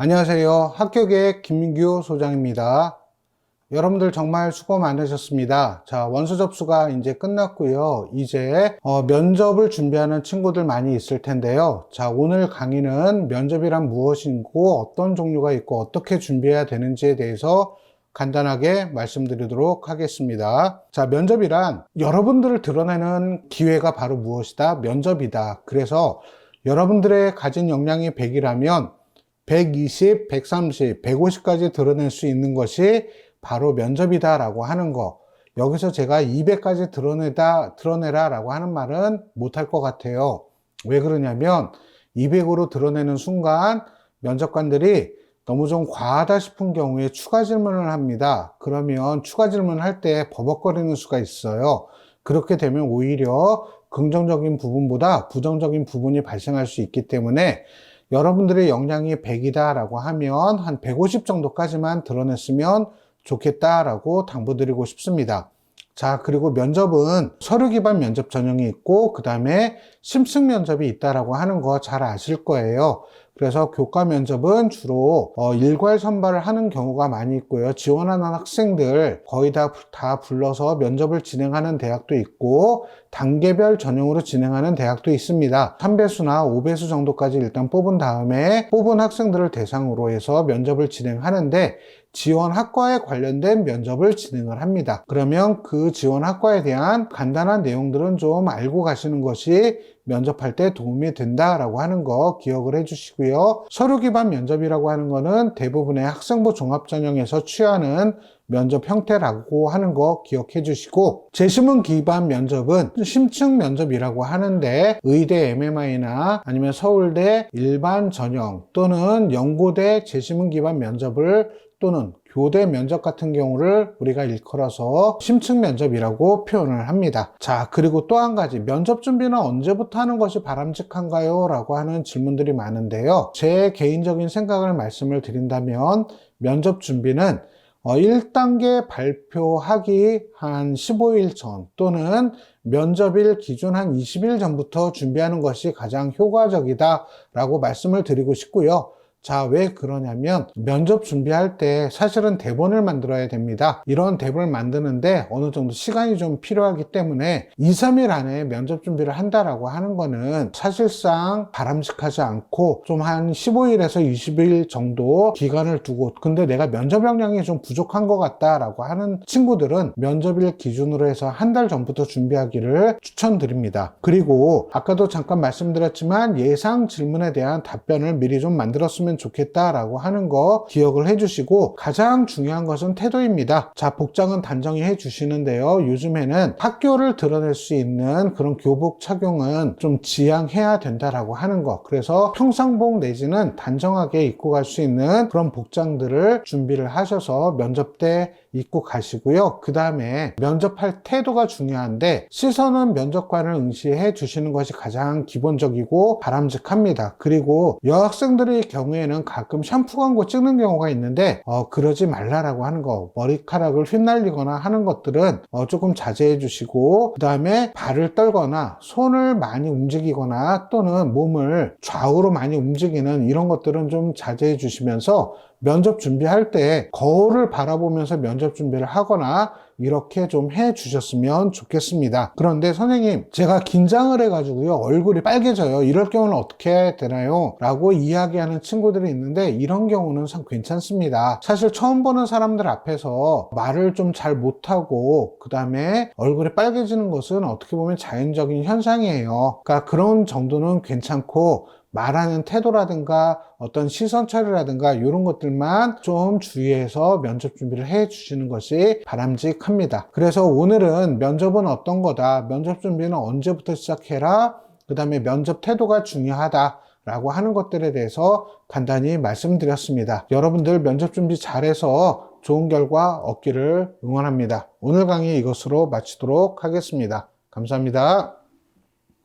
안녕하세요. 학교계획 김민규 소장입니다. 여러분들 정말 수고 많으셨습니다. 자, 원서 접수가 이제 끝났고요. 이제 면접을 준비하는 친구들 많이 있을 텐데요. 자, 오늘 강의는 면접이란 무엇이고 어떤 종류가 있고 어떻게 준비해야 되는지에 대해서 간단하게 말씀드리도록 하겠습니다. 자, 면접이란 여러분들을 드러내는 기회가 바로 무엇이다? 면접이다. 그래서 여러분들의 가진 역량이 100이라면 120, 130, 150까지 드러낼 수 있는 것이 바로 면접이다 라고 하는 거. 여기서 제가 200까지 드러내라 라고 하는 말은 못할 것 같아요. 왜 그러냐면 200으로 드러내는 순간 면접관들이 너무 좀 과하다 싶은 경우에 추가 질문을 합니다. 그러면 추가 질문을 할 때 버벅거리는 수가 있어요. 그렇게 되면 오히려 긍정적인 부분보다 부정적인 부분이 발생할 수 있기 때문에 여러분들의 역량이 100이다 라고 하면 한 150 정도까지만 드러냈으면 좋겠다라고 당부드리고 싶습니다. 자, 그리고 면접은 서류 기반 면접 전형이 있고 그 다음에 심층 면접이 있다라고 하는 거 잘 아실 거예요. 그래서 교과 면접은 주로 일괄 선발을 하는 경우가 많이 있고요. 지원하는 학생들 거의 다 불러서 면접을 진행하는 대학도 있고 단계별 전형으로 진행하는 대학도 있습니다. 3배수나 5배수 정도까지 일단 뽑은 다음에 뽑은 학생들을 대상으로 해서 면접을 진행하는데 지원 학과에 관련된 면접을 진행을 합니다. 그러면 그 지원 학과에 대한 간단한 내용들은 좀 알고 가시는 것이 면접할 때 도움이 된다라고 하는 거 기억을 해주시고요. 서류 기반 면접이라고 하는 거는 대부분의 학생부 종합전형에서 취하는 면접 형태라고 하는 거 기억해 주시고, 재심은 기반 면접은 심층 면접이라고 하는데 의대 MMI나 아니면 서울대 일반 전형 또는 연고대 재심은 기반 면접을 또는 교대 면접 같은 경우를 우리가 일컬어서 심층 면접이라고 표현을 합니다. 자, 그리고 또 한 가지, 면접 준비는 언제부터 하는 것이 바람직한가요? 라고 하는 질문들이 많은데요. 제 개인적인 생각을 말씀을 드린다면 면접 준비는 1단계 발표하기 한 15일 전 또는 면접일 기준 한 20일 전부터 준비하는 것이 가장 효과적이다 라고 말씀을 드리고 싶고요. 자, 왜 그러냐면 면접 준비할 때 사실은 대본을 만들어야 됩니다. 이런 대본을 만드는데 어느 정도 시간이 좀 필요하기 때문에 2, 3일 안에 면접 준비를 한다라고 하는 거는 사실상 바람직하지 않고 좀 한 15일에서 20일 정도 기간을 두고, 근데 내가 면접 역량이 좀 부족한 것 같다라고 하는 친구들은 면접일 기준으로 해서 한 달 전부터 준비하기를 추천드립니다. 그리고 아까도 잠깐 말씀드렸지만 예상 질문에 대한 답변을 미리 좀 만들었으면 좋겠다라고 하는 거 기억을 해주시고, 가장 중요한 것은 태도입니다. 자, 복장은 단정히 해주시는데요. 요즘에는 학교를 드러낼 수 있는 그런 교복 착용은 좀 지양해야 된다라고 하는 거. 그래서 평상복 내지는 단정하게 입고 갈 수 있는 그런 복장들을 준비를 하셔서 면접 때 입고 가시고요. 그 다음에 면접할 태도가 중요한데 시선은 면접관을 응시해 주시는 것이 가장 기본적이고 바람직합니다. 그리고 여학생들의 경우에는 가끔 샴푸 광고 찍는 경우가 있는데 그러지 말라라고 하는 거, 머리카락을 휘날리거나 하는 것들은 조금 자제해 주시고, 그 다음에 발을 떨거나 손을 많이 움직이거나 또는 몸을 좌우로 많이 움직이는 이런 것들은 좀 자제해 주시면서 면접 준비할 때 거울을 바라보면서 면접 준비를 하거나 이렇게 좀 해 주셨으면 좋겠습니다. 그런데 선생님, 제가 긴장을 해가지고요 얼굴이 빨개져요. 이럴 경우는 어떻게 해야 되나요? 라고 이야기하는 친구들이 있는데 이런 경우는 참 괜찮습니다. 사실 처음 보는 사람들 앞에서 말을 좀 잘 못하고 그 다음에 얼굴이 빨개지는 것은 어떻게 보면 자연적인 현상이에요. 그러니까 그런 정도는 괜찮고, 말하는 태도라든가 어떤 시선 처리라든가 이런 것들만 좀 주의해서 면접 준비를 해 주시는 것이 바람직합니다. 그래서 오늘은 면접은 어떤 거다, 면접 준비는 언제부터 시작해라, 그 다음에 면접 태도가 중요하다 라고 하는 것들에 대해서 간단히 말씀드렸습니다. 여러분들 면접 준비 잘해서 좋은 결과 얻기를 응원합니다. 오늘 강의 이것으로 마치도록 하겠습니다. 감사합니다.